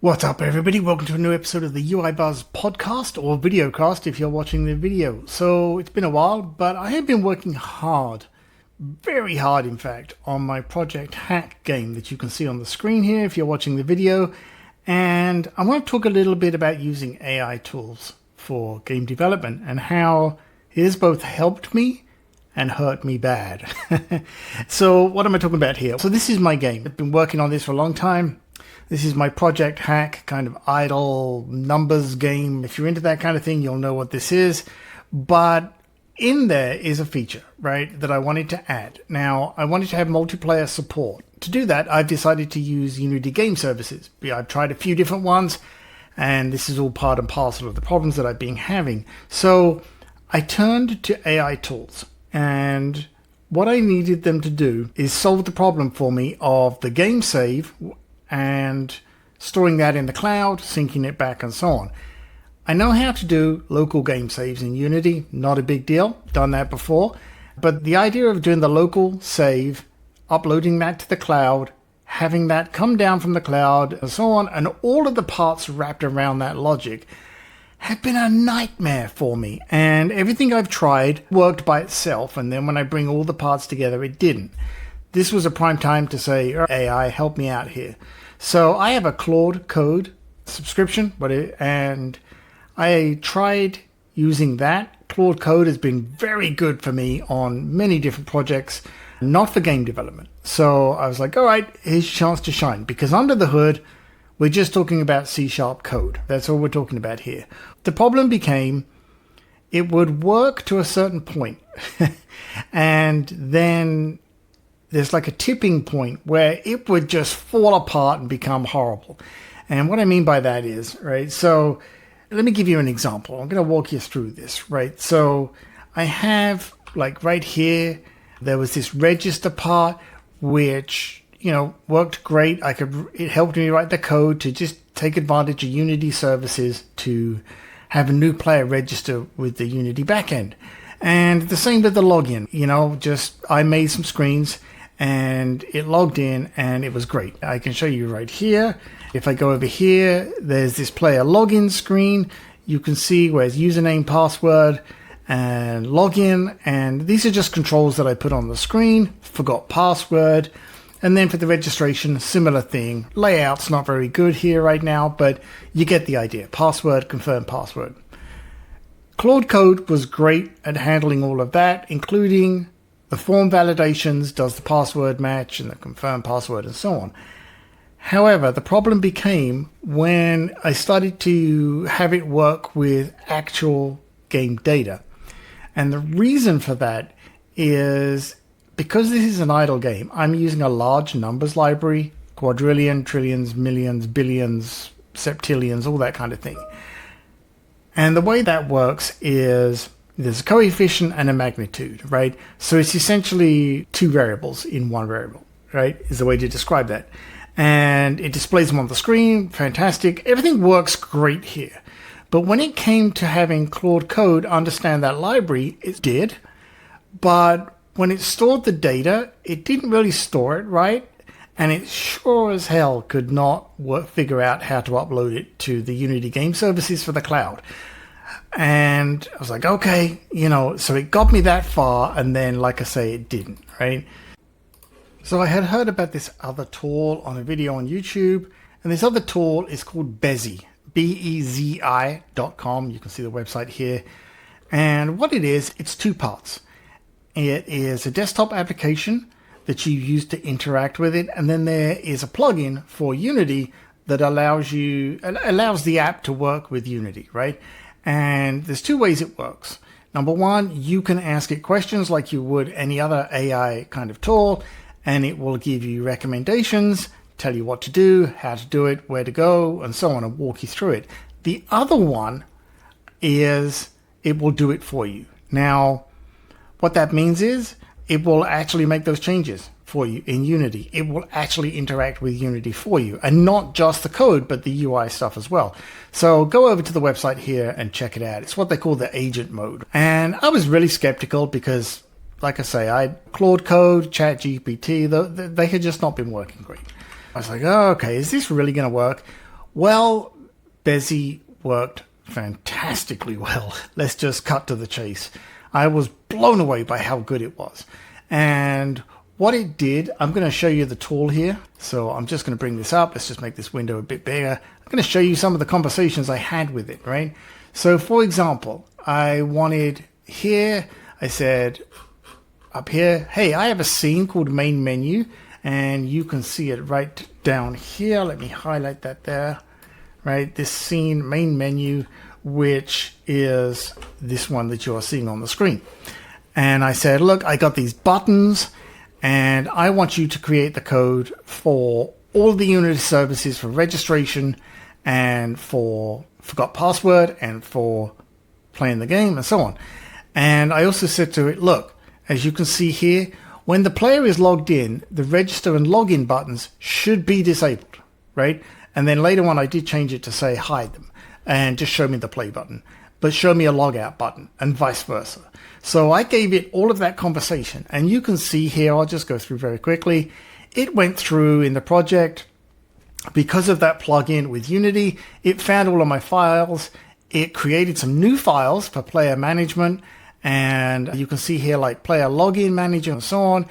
What's up, everybody? Welcome to a new episode of the UI Buzz podcast, or videocast if you're watching the video. So it's been a while, but I have been working hard, very hard in fact, on my Project Hack game that you can see on the screen here if you're watching the video. And I want to talk a little bit about using AI tools for game development and how it has both helped me and hurt me bad. So what am I talking about here? So this is my game. I've been working on this for a long time. This is my Project Hack kind of idle numbers game. If you're into that kind of thing, you'll know what this is. But in there is a feature, right, that I wanted to add. Now, I wanted to have multiplayer support. To do that, I've decided to use Unity Game Services. I've tried a few different ones, and this is all part and parcel of the problems that I've been having. So I turned to AI tools, and what I needed them to do is solve the problem for me of the game save and storing that in the cloud, syncing it back, and so on. I know how to do local game saves in Unity, not a big deal, done that before, but the idea of doing the local save, uploading that to the cloud, having that come down from the cloud, and so on, and all of the parts wrapped around that logic have been a nightmare for me. And everything I've tried worked by itself, and then when I bring all the parts together, it didn't. This was a prime time to say, AI, help me out here. So I have a Claude Code subscription, and I tried using that. Claude Code has been very good for me on many different projects, not for game development. So I was like, all right, here's your chance to shine, because under the hood, we're just talking about C# code. That's all we're talking about here. The problem became it would work to a certain point, and then there's like a tipping point where it would just fall apart and become horrible. And what I mean by that is, right, so let me give you an example. I'm going to walk you through this, right? So I have, like right here, there was this register part, which, worked great. It helped me write the code to just take advantage of Unity services to have a new player register with the Unity backend. And the same with the login, I made some screens and it logged in and it was great. I can show you right here. If I go over here, there's this player login screen. You can see where's username, password, and login. And these are just controls that I put on the screen. Forgot password. And then for the registration, similar thing. Layout's not very good here right now, but you get the idea. Password, confirm password. Claude Code was great at handling all of that, including the form validations, does the password match, and the confirm password, and so on. However, the problem became when I started to have it work with actual game data. And the reason for that is because this is an idle game, I'm using a large numbers library, quadrillion, trillions, millions, billions, septillions, all that kind of thing. And the way that works is there's a coefficient and a magnitude, right? So it's essentially two variables in one variable, right? Is the way to describe that. And it displays them on the screen. Fantastic. Everything works great here. But when it came to having Claude Code understand that library, it did. But when it stored the data, it didn't really store it right. And it sure as hell could not figure out how to upload it to the Unity Game Services for the cloud. And I was like, okay, so it got me that far. And then, like I say, it didn't, right? So I had heard about this other tool on a video on YouTube. And this other tool is called Bezi, Bezi.com. You can see the website here. And what it is, it's two parts. It is a desktop application that you use to interact with it. And then there is a plugin for Unity that allows the app to work with Unity, right? And there's two ways it works. Number one, you can ask it questions like you would any other AI kind of tool, and it will give you recommendations, tell you what to do, how to do it, where to go, and so on, and walk you through it. The other one is it will do it for you. Now, what that means is it will actually make those changes for you in Unity. It will actually interact with Unity for you, and not just the code, but the UI stuff as well. So go over to the website here and check it out. It's what they call the agent mode. And I was really skeptical because, like I say, Claude Code, ChatGPT, they had just not been working great. I was like, oh, okay, is this really going to work? Well, Bezi worked fantastically well. Let's just cut to the chase. I was blown away by how good it was. And what it did, I'm going to show you the tool here. So I'm just going to bring this up. Let's just make this window a bit bigger. I'm going to show you some of the conversations I had with it, right? So for example, I wanted here, I said up here, hey, I have a scene called main menu, and you can see it right down here. Let me highlight that there, right? This scene main menu, which is this one that you're seeing on the screen. And I said, look, I got these buttons, and I want you to create the code for all the Unity services for registration and for forgot password and for playing the game and so on. And I also said to it, look, as you can see here, when the player is logged in, the register and login buttons should be disabled, right? And then later on, I did change it to say hide them and just show me the play button, but show me a logout button and vice versa. So I gave it all of that conversation, and you can see here, I'll just go through very quickly. It went through in the project. Because of that plugin with Unity, it found all of my files. It created some new files for player management, and you can see here like player login manager and so on.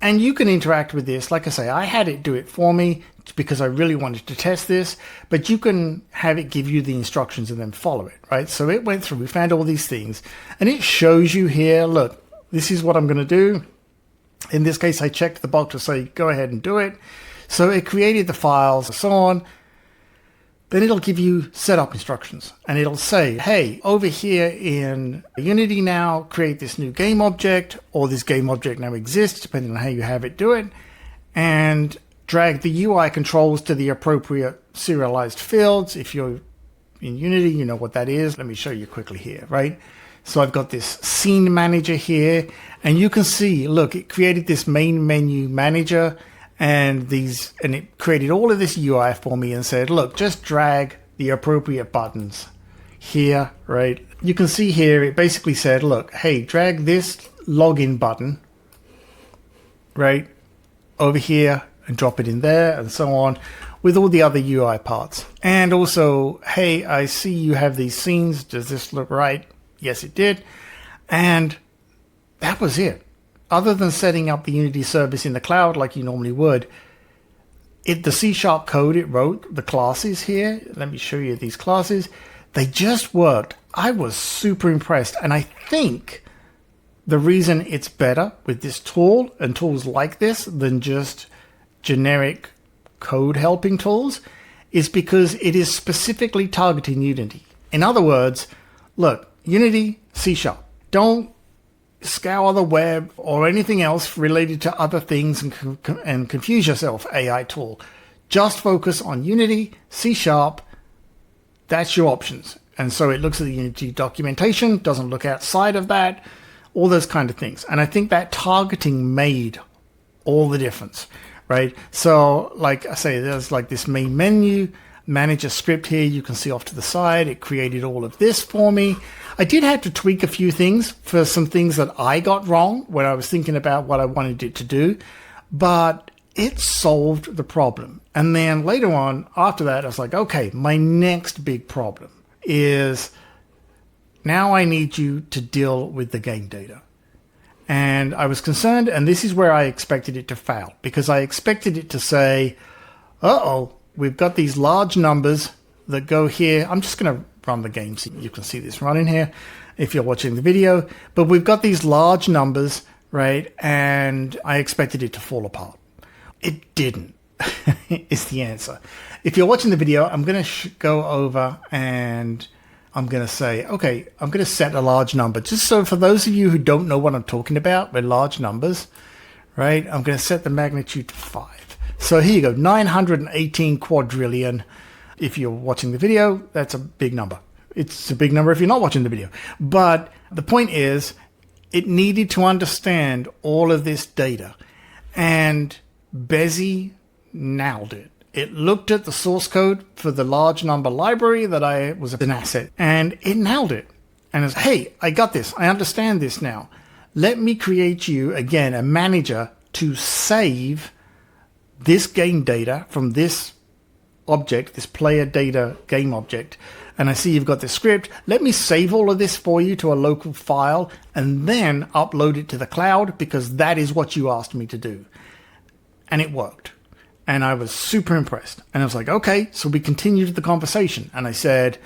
And you can interact with this. Like I say, I had it do it for me because I really wanted to test this, but you can have it give you the instructions and then follow it, right? So it went through, we found all these things, and it shows you here, look, this is what I'm going to do. In this case, I checked the box to say, go ahead and do it. So it created the files and so on. Then it'll give you setup instructions, and it'll say, hey, over here in Unity now, create this new game object, or this game object now exists, depending on how you have it do it, and drag the UI controls to the appropriate serialized fields. If you're in Unity, you know what that is. Let me show you quickly here, right? So I've got this scene manager here, and you can see, look, it created this main menu manager, and it created all of this UI for me and said, look, just drag the appropriate buttons here, right? You can see here, it basically said, look, hey, drag this login button, right, over here and drop it in there and so on with all the other UI parts. And also, hey, I see you have these scenes. Does this look right? Yes, it did. And that was it. Other than setting up the Unity service in the cloud like you normally would, the C# code it wrote, the classes here, let me show you these classes, they just worked. I was super impressed. And I think the reason it's better with this tool and tools like this than just generic code helping tools is because it is specifically targeting Unity. In other words, look, Unity, C#. Don't scour the web or anything else related to other things and confuse yourself, AI tool. Just focus on Unity, C#. That's your options. And so it looks at the Unity documentation, doesn't look outside of that, all those kind of things. And I think that targeting made all the difference, right? So like I say, there's like this main menu, manager script here, you can see off to the side. It created all of this for me. I did have to tweak a few things for some things that I got wrong when I was thinking about what I wanted it to do, but it solved the problem. And then later on, after that, I was like, okay, my next big problem is now I need you to deal with the game data. And I was concerned, and this is where I expected it to fail, because I expected it to say, uh-oh, we've got these large numbers that go here. I'm just going to run the game so you can see this running here if you're watching the video. But we've got these large numbers, right? And I expected it to fall apart. It didn't, is the answer. If you're watching the video, I'm going to go over and I'm going to say, okay, I'm going to set a large number. Just so for those of you who don't know what I'm talking about with large numbers, right? I'm going to set the magnitude to 5. So here you go, 918 quadrillion. If you're watching the video, that's a big number. It's a big number if you're not watching the video. But the point is, it needed to understand all of this data. And Bezi nailed it. It looked at the source code for the large number library that I was an asset, and it nailed it. And it's, hey, I got this. I understand this now. Let me create you, again, a manager to save this game data from this object, this player data game object, and I see you've got this script. Let me save all of this for you to a local file and then upload it to the cloud because that is what you asked me to do. And it worked. And I was super impressed. And I was like, okay, so we continued the conversation. And I said,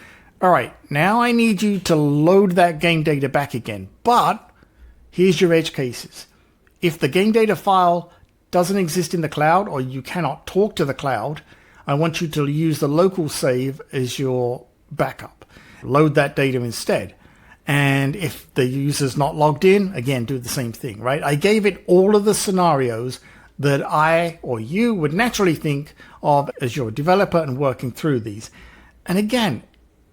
all right, now I need you to load that game data back again. But here's your edge cases. If the game data file doesn't exist in the cloud or you cannot talk to the cloud, I want you to use the local save as your backup. Load that data instead. And if the user's not logged in, again, do the same thing, right? I gave it all of the scenarios that I or you would naturally think of as your developer and working through these. And again,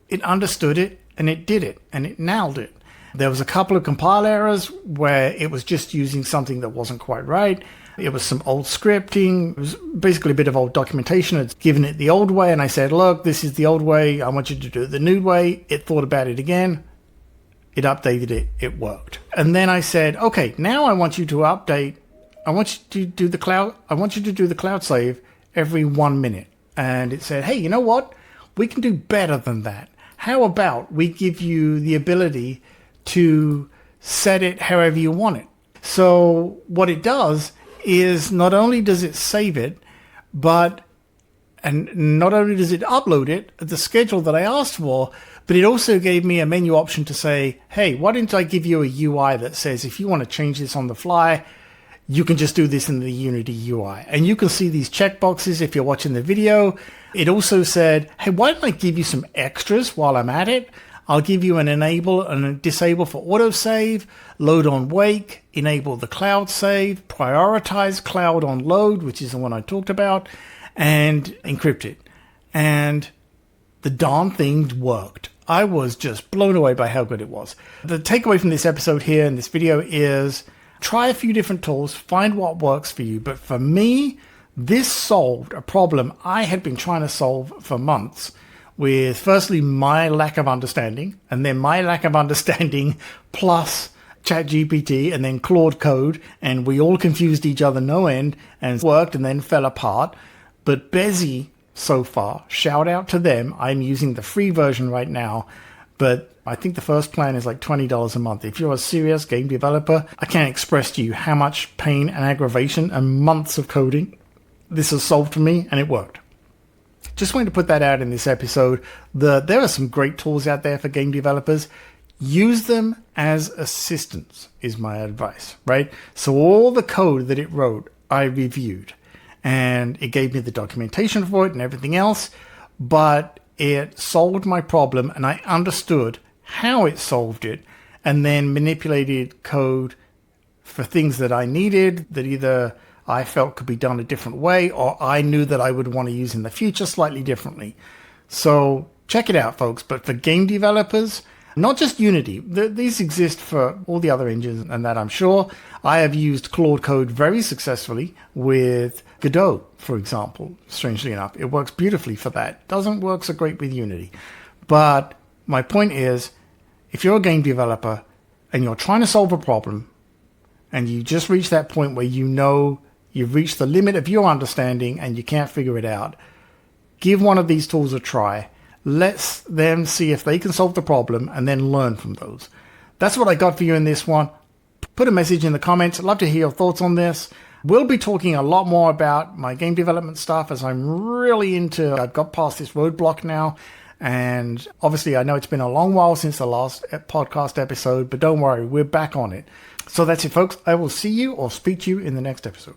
it understood it and it did it and it nailed it. There was a couple of compile errors where it was just using something that wasn't quite right. It was some old scripting. It was basically a bit of old documentation. It's given it the old way. And I said, look, this is the old way. I want you to do it the new way. It thought about it again. It updated it. It worked. And then I said, okay, now I want you to update. I want you to do the cloud. I want you to do the cloud save every 1 minute. And it said, hey, you know what? We can do better than that. How about we give you the ability to set it however you want it? So what it does is not only does it save it, and not only does it upload it at the schedule that I asked for, but it also gave me a menu option to say, hey, why don't I give you a UI that says if you want to change this on the fly, you can just do this in the Unity UI. And you can see these checkboxes if you're watching the video. It also said, hey, why don't I give you some extras while I'm at it? I'll give you an enable and a disable for autosave, load on wake, enable the cloud save, prioritize cloud on load, which is the one I talked about, and encrypt it. And the darn thing worked. I was just blown away by how good it was. The takeaway from this episode here in this video is try a few different tools, find what works for you. But for me, this solved a problem I had been trying to solve for months with firstly my lack of understanding and then my lack of understanding plus ChatGPT and then Claude Code, and we all confused each other no end and worked and then fell apart. But Bezi so far, shout out to them. I'm using the free version right now, but I think the first plan is like $20 a month. If you're a serious game developer, I can't express to you how much pain and aggravation and months of coding this has solved for me, and it worked. Just wanted to put that out in this episode. There are some great tools out there for game developers. Use them as assistants is my advice, right? So all the code that it wrote, I reviewed. And it gave me the documentation for it and everything else. But it solved my problem and I understood how it solved it and then manipulated code for things that I needed that either I felt could be done a different way or I knew that I would want to use in the future slightly differently. So check it out, folks. But for game developers, not just Unity, these exist for all the other engines and that I'm sure. I have used Claude Code very successfully with Godot, for example. Strangely enough, it works beautifully for that. Doesn't work so great with Unity. But my point is, if you're a game developer and you're trying to solve a problem and you just reach that point where you know you've reached the limit of your understanding and you can't figure it out, give one of these tools a try. Let them see if they can solve the problem and then learn from those. That's what I got for you in this one. Put a message in the comments. I'd love to hear your thoughts on this. We'll be talking a lot more about my game development stuff as I'm really I've got past this roadblock now. And obviously I know it's been a long while since the last podcast episode, but don't worry, we're back on it. So that's it, folks. I will see you or speak to you in the next episode.